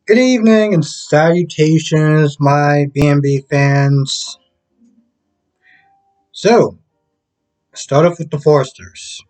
Good evening and salutations, my B&B fans. So, start off with the Forsters.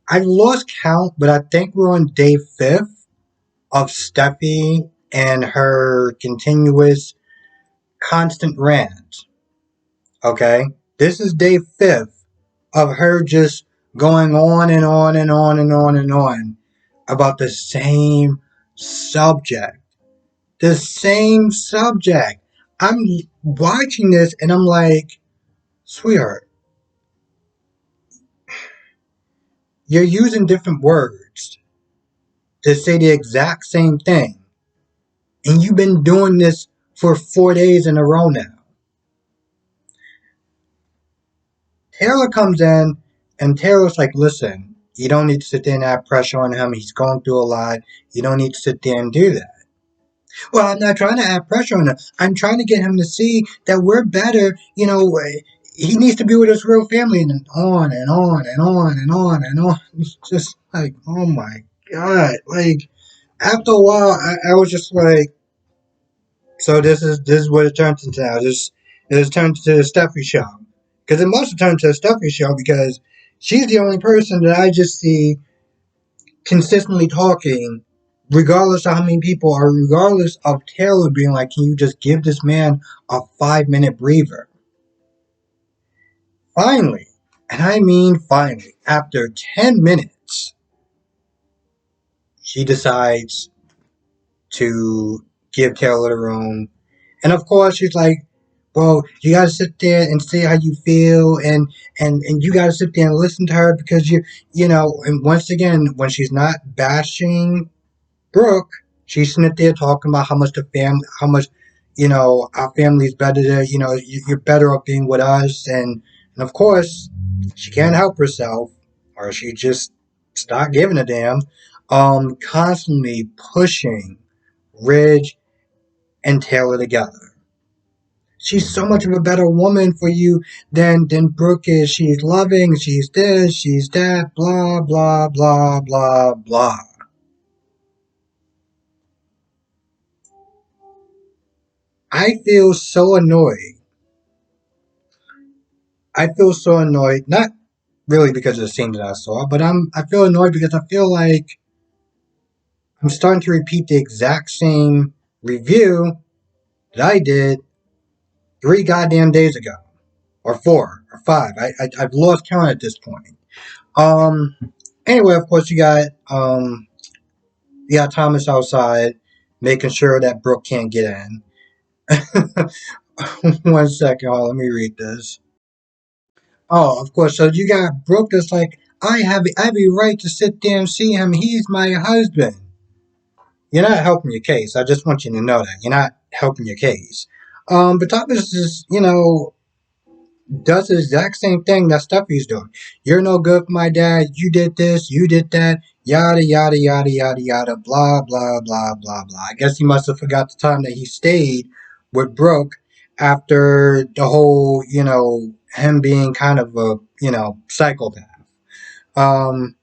I lost count, but I think we're on day 5th of Steffi and her continuous, constant rant. Okay? This is day 5th of her just going on and on and on and on and on about the same subject. The same subject. I'm watching this and I'm like, sweetheart, you're using different words to say the exact same thing. And you've been doing this for 4 days in a row now. Taylor comes in and Taylor's like, listen, you don't need to sit there and have pressure on him. He's going through a lot. You don't need to sit there and do that. Well, I'm not trying to add pressure on him. I'm trying to get him to see that we're better. He needs to be with his real family, and on and on and on and on and on. It's just like, oh my god! Like after a while, I was just like, so this is what it turns into now. This it has turned into a Steffi show because it must have turned to a Steffi show because she's the only person that I just see consistently talking, regardless of how many people are, regardless of Taylor being like, can you just give this man a 5 minute breather? Finally, and I mean finally, after 10 minutes, she decides to give Taylor the room. And of course, she's like, well, you gotta sit there and say how you feel, and you gotta sit there and listen to her because and once again, when she's not bashing Brooke, she's sitting there talking about how much, our family's better than, you're better off being with us. And of course, she can't help herself, or she just start giving a damn, constantly pushing Ridge and Taylor together. She's so much of a better woman for you than Brooke is. She's loving, she's this, she's that, blah, blah, blah, blah, blah. I feel so annoyed. I feel so annoyed, not really because of the scene that I saw, but I feel annoyed because I feel like I'm starting to repeat the exact same review that I did 3 goddamn days ago, or 4 or 5. I've lost count at this point. Um. Anyway, of course you got Thomas outside, making sure that Brooke can't get in. 1 second, let me read this. Oh, of course. So you got Brooke that's like, I have a right to sit there and see him. He's my husband. You're not helping your case. I just want you to know that. You're not helping your case. But Thomas is, does the exact same thing that Steffi's doing. You're no good for my dad. You did this. You did that. Yada, yada, yada, yada, yada. Blah, blah, blah, blah, blah. I guess he must have forgot the time that he stayed with Brooke after the whole, him being kind of a, psychopath. Um,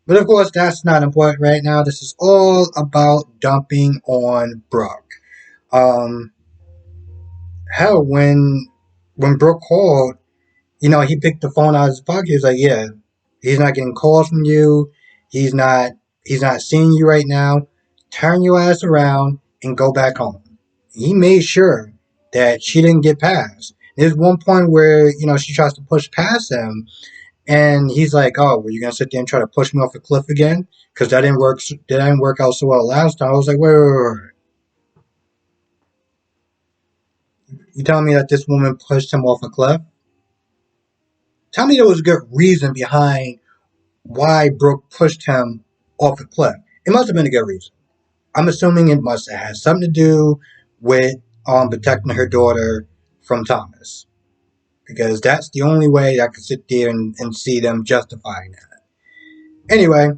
but of course, that's not important right now. This is all about dumping on Brooke. Um, hell, when Brooke called, he picked the phone out of his pocket. He was like, "Yeah, he's not getting calls from you. He's not. He's not seeing you right now. Turn your ass around and go back home." He made sure that she didn't get past. There's one point where she tries to push past him, and he's like, "Oh, were you gonna sit there and try to push me off a cliff again? Because that didn't work. That didn't work out so well last time." I was like, "Wait. You telling me that this woman pushed him off a cliff? Tell me there was a good reason behind why Brooke pushed him off a cliff. It must have been a good reason. I'm assuming it must have had something to do with protecting her daughter from Thomas. Because that's the only way I could sit there and see them justifying that. Anyway,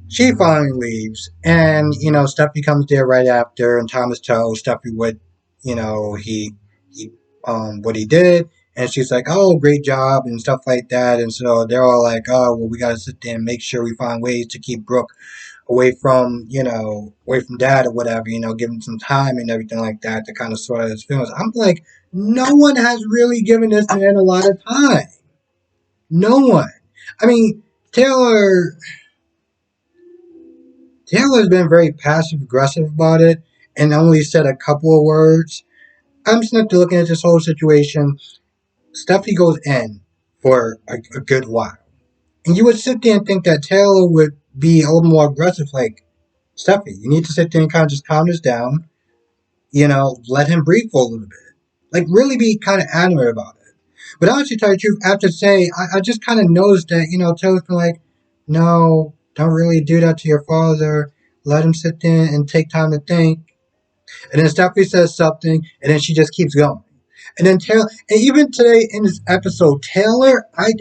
she finally leaves, and Steffi comes there right after, and Thomas tells Steffi what he what he did, And she's like, "Oh, great job," and stuff like that. And so they're all like, "Oh, well, we got to sit there and make sure we find ways to keep Brooke away from, away from dad or whatever, give him some time and everything like that to kind of sort out his feelings." I'm like, no one has really given this man a lot of time. No one. I mean, Taylor Taylor's been very passive aggressive about it and only said a couple of words. I'm just not looking at this whole situation. Steffi goes in for a good while. And you would sit there and think that Taylor would be a little more aggressive, like, Steffi, you need to sit there and kind of just calm this down, let him breathe for a little bit. Like, really be kind of adamant about it. But honestly, to tell you the truth, I have to say, I just kind of noticed that, Taylor's been like, no, don't really do that to your father. Let him sit there and take time to think. And then Stephanie says something, and then she just keeps going. And then Taylor, and even today in this episode, Taylor, I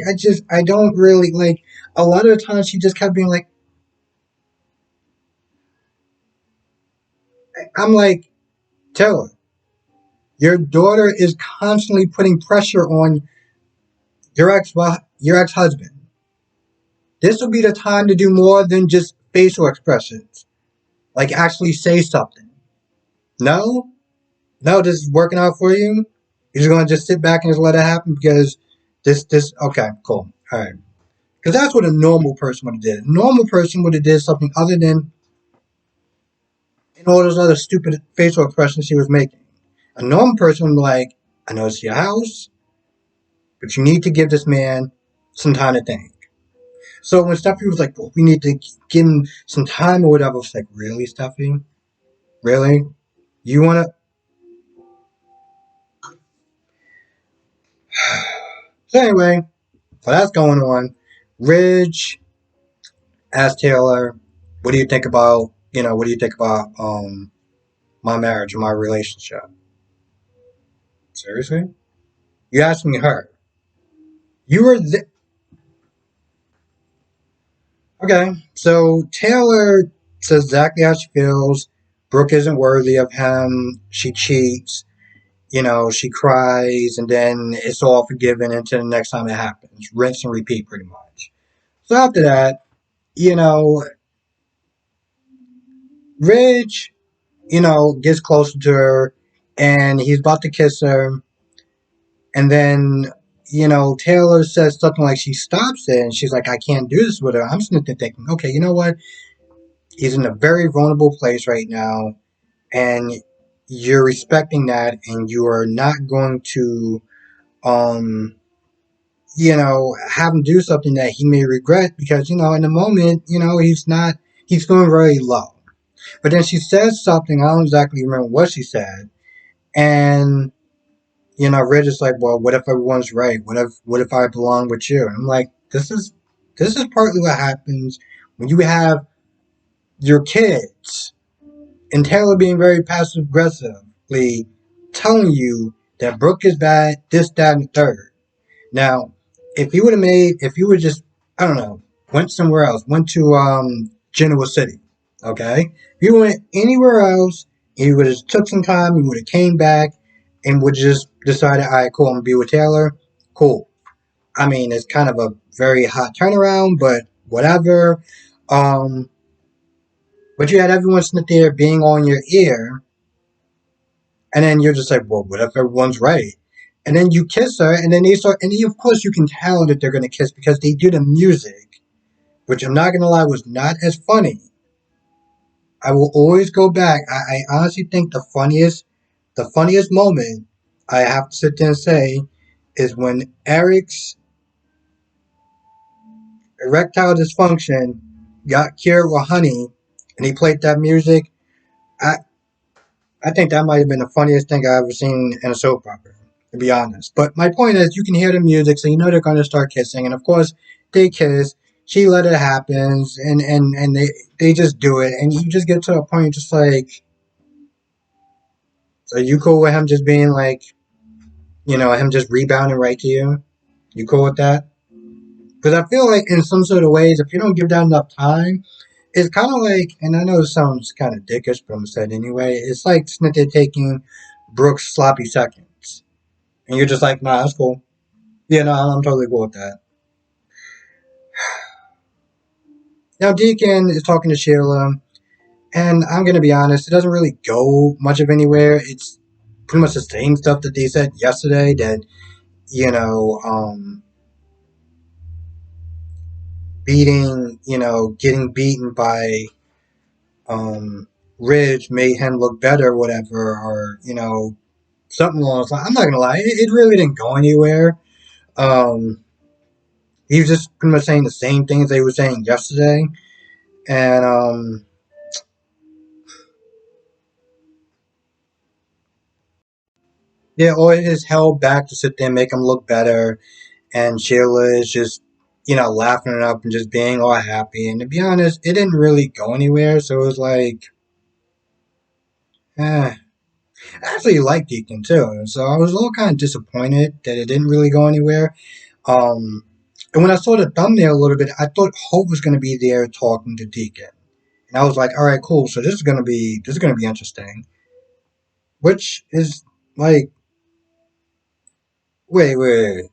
don't really like. A lot of the times, she just kept being like, I'm like, Taylor, your daughter is constantly putting pressure on your ex husband. This will be the time to do more than just facial expressions, like actually say something. No, no, this is working out for you. You're just gonna just sit back and just let it happen because this. Okay, cool, all right. Because that's what a normal person would have did. A normal person would have did something other than all those other stupid facial expressions she was making. A normal person would be like, I know it's your house, but you need to give this man some time to think. So when Steffi was like, well, we need to give him some time or whatever, I was like, really, Steffi? Really? You want to? So anyway, while that's going on, Ridge asked Taylor, what do you think about, what do you think about my marriage or my relationship? Seriously? You asking her? You were okay. So Taylor says exactly how she feels. Brooke isn't worthy of him. She cheats. She cries, and then it's all forgiven until the next time it happens. Rinse and repeat, pretty much. So after that, you know, Ridge, gets closer to her, and he's about to kiss her, and then Taylor says something like she stops it, and she's like, "I can't do this with her." I'm sitting there thinking, okay, you know what? He's in a very vulnerable place right now, and you're respecting that, and you are not going to, have him do something that he may regret because, in the moment, he's feeling very low. But then she says something, I don't exactly remember what she said, and, Red is like, well, what if everyone's right? What if I belong with you? And I'm like, this is partly what happens when you have your kids and Taylor being very passive aggressively telling you that Brooke is bad, this, that, and the third. Now, if you would just, I don't know, went somewhere else, went to Genoa City, okay? If you went anywhere else, you would have took some time, you would have came back, and would just decided, all right, cool, I'm gonna be with Taylor, cool. I mean, it's kind of a very hot turnaround, but whatever. Um, but you had everyone sitting there being on your ear, and then you're just like, well, what if everyone's right? And then you kiss her, and then they start, and then of course you can tell that they're going to kiss because they do the music, which I'm not going to lie was not as funny. I will always go back. I honestly think the funniest moment I have to sit there and say is when Eric's erectile dysfunction got cured with honey, and he played that music. I I think that might have been the funniest thing I've ever seen in a soap opera, to be honest. But my point is, you can hear the music, so you know they're going to start kissing, and of course, they kiss. She let it happen, and they just do it, and you just get to a point, just like, so you cool with him just being like, him just rebounding right to you? You cool with that? Because I feel like in some sort of ways, if you don't give that enough time, it's kind of like, and I know it sounds kind of dickish, but I'm saying anyway, it's like Smith taking Brooks' sloppy seconds. And you're just like, nah, that's cool. Yeah, no, I'm totally cool with that. Now, Deacon is talking to Sheila, and I'm going to be honest, it doesn't really go much of anywhere. It's pretty much the same stuff that they said yesterday that, you know, getting beaten by Ridge made him look better, or whatever, or, something along those lines. I'm not going to lie, it really didn't go anywhere. Um, he was just pretty much saying the same things they were saying yesterday. And, yeah, all it is held back to sit there and make him look better. And Sheila is just, laughing it up and just being all happy. And to be honest, it didn't really go anywhere. So it was like, eh. I actually liked Deacon too. So I was a little kind of disappointed that it didn't really go anywhere. Um, and when I saw the thumbnail a little bit, I thought Hope was going to be there talking to Deacon. And I was like, all right, cool. So this is gonna be interesting. Which is like, wait.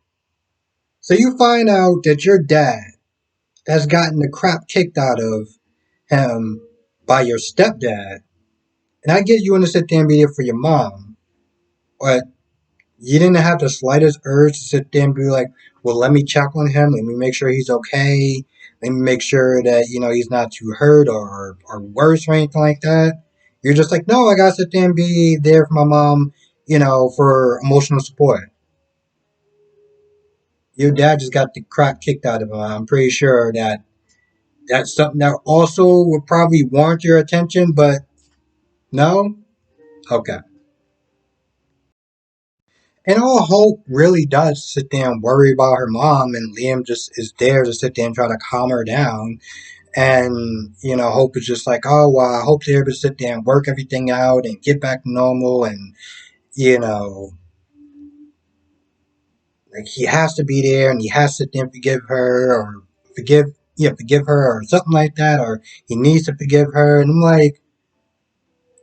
So you find out that your dad has gotten the crap kicked out of him by your stepdad. And I get you want to sit there and be there for your mom, but you didn't have the slightest urge to sit there and be like, well, let me check on him. Let me make sure he's okay. Let me make sure that, he's not too hurt or worse or anything like that. You're just like, no, I gotta sit there and be there for my mom, for emotional support. Your dad just got the crap kicked out of him. I'm pretty sure that that's something that also would probably warrant your attention, but no? Okay. And all Hope really does is sit there and worry about her mom, and Liam just is there to sit there and try to calm her down. And, Hope is just like, oh, well, I hope they're able to sit there and work everything out and get back to normal. And, you know, like he has to be there and he has to sit there and forgive her or forgive her or something like that, or he needs to forgive her. And I'm like,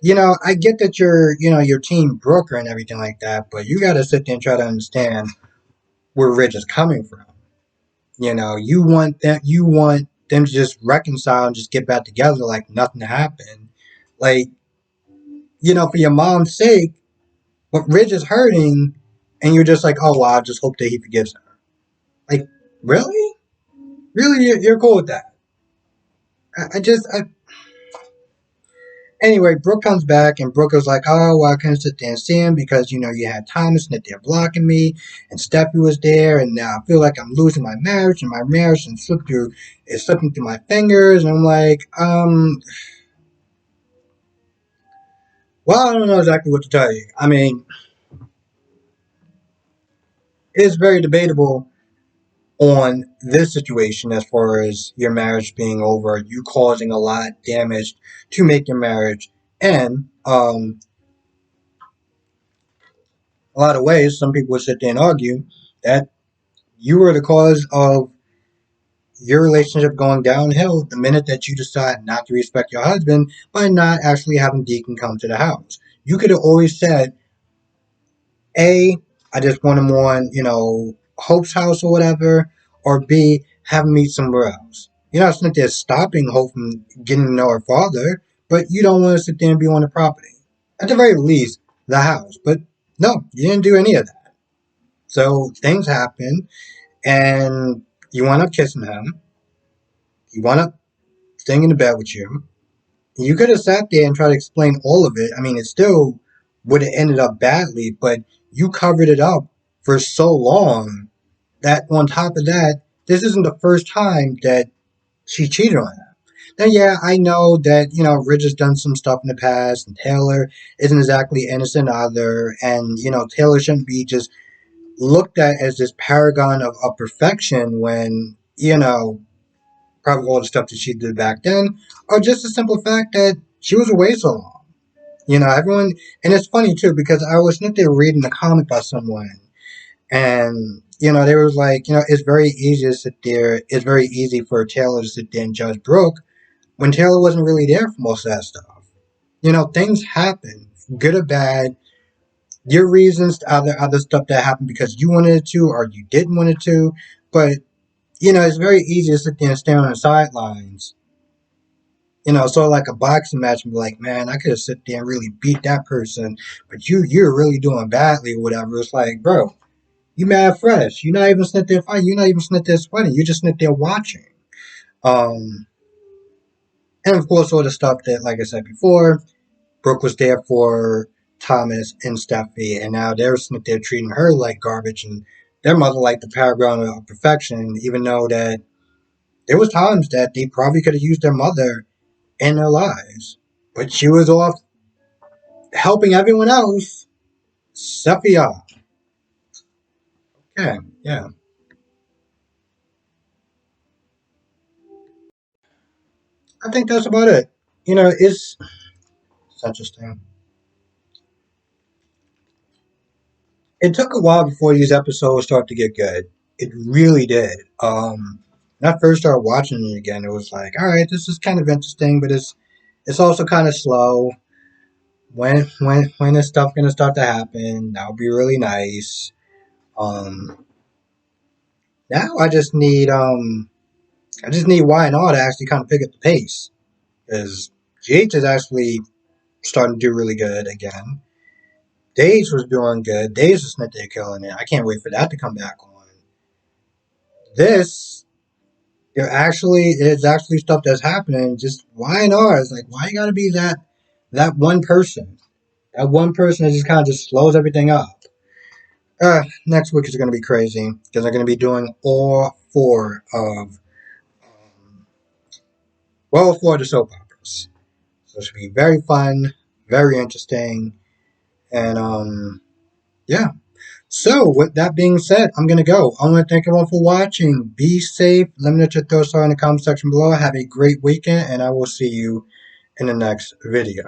I get that your team broke her and everything like that, but you got to sit there and try to understand where Ridge is coming from. You want them to just reconcile and just get back together like nothing happened. Like, for your mom's sake, but Ridge is hurting, and you're just like, oh, wow, I just hope that he forgives her. Like, really? Really? You're cool with that? Anyway, Brooke comes back, and Brooke is like, oh, well, I couldn't sit there and see him because, you had Thomas and that they're blocking me, and Steffi was there, and now I feel like I'm losing my marriage, and my marriage is slipping through my fingers, and I'm like, well, I don't know exactly what to tell you. I mean, it's very debatable on this situation as far as your marriage being over, you causing a lot of damage to make your marriage, and a lot of ways, some people would sit there and argue that you were the cause of your relationship going downhill the minute that you decide not to respect your husband by not actually having Deacon come to the house. You could have always said, A, I just want him on, Hope's house or whatever, or B, have him meet somewhere else. You're not sitting there stopping Hope from getting to know her father, but you don't want to sit there and be on the property. At the very least, the house. But no, you didn't do any of that. So things happen, and you wind up kissing him. You wind up staying in the bed with you. You could have sat there and tried to explain all of it. I mean, it still would have ended up badly, but you covered it up for so long that on top of that, this isn't the first time that she cheated on him. Now, yeah, I know that, Ridge has done some stuff in the past, and Taylor isn't exactly innocent either, and, Taylor shouldn't be just looked at as this paragon of perfection when, probably all the stuff that she did back then, or just the simple fact that she was away so long. Everyone, and it's funny too because I was not there reading a comic by someone, and they were like, it's very easy to sit there. It's very easy for Taylor to sit there and judge Brooke when Taylor wasn't really there for most of that stuff. Things happen, good or bad. Your reasons, other stuff that happened because you wanted it to or you didn't want it to. But it's very easy to sit there and stand on the sidelines. Sort of like a boxing match and be like, man, I could have sit there and really beat that person, but you're really doing badly or whatever. It's like, bro, you mad fresh. You're not even sitting there fighting. You're not even sitting there sweating. You're just sitting there watching. Um, and of course, all the stuff that, like I said before, Brooke was there for Thomas and Steffi, and now they're sitting there treating her like garbage, and their mother like the paragon of perfection, even though that there was times that they probably could have used their mother in their lives. But she was off helping everyone else. Sophia. Yeah, yeah. I think that's about it. It's interesting. It took a while before these episodes started to get good. It really did. When I first started watching it again, it was like, all right, this is kind of interesting, but it's also kind of slow. When is stuff gonna start to happen? That would be really nice. Um, Now I just need Y&R to actually kind of pick up the pace because GH is actually starting to do really good again. Days was doing good. Days was not there killing it. I can't wait for that to come back on. This, it's actually stuff that's happening. Just Y&R is like, why you gotta be that one person? That one person that just kind of just slows everything up. Next week is going to be crazy because they're going to be doing all four of the soap operas. So it should be very fun, very interesting, and yeah. So with that being said, I'm gonna go. I want to thank everyone for watching. Be safe. Let me know what your thoughts are in the comment section below. Have a great weekend, and I will see you in the next video.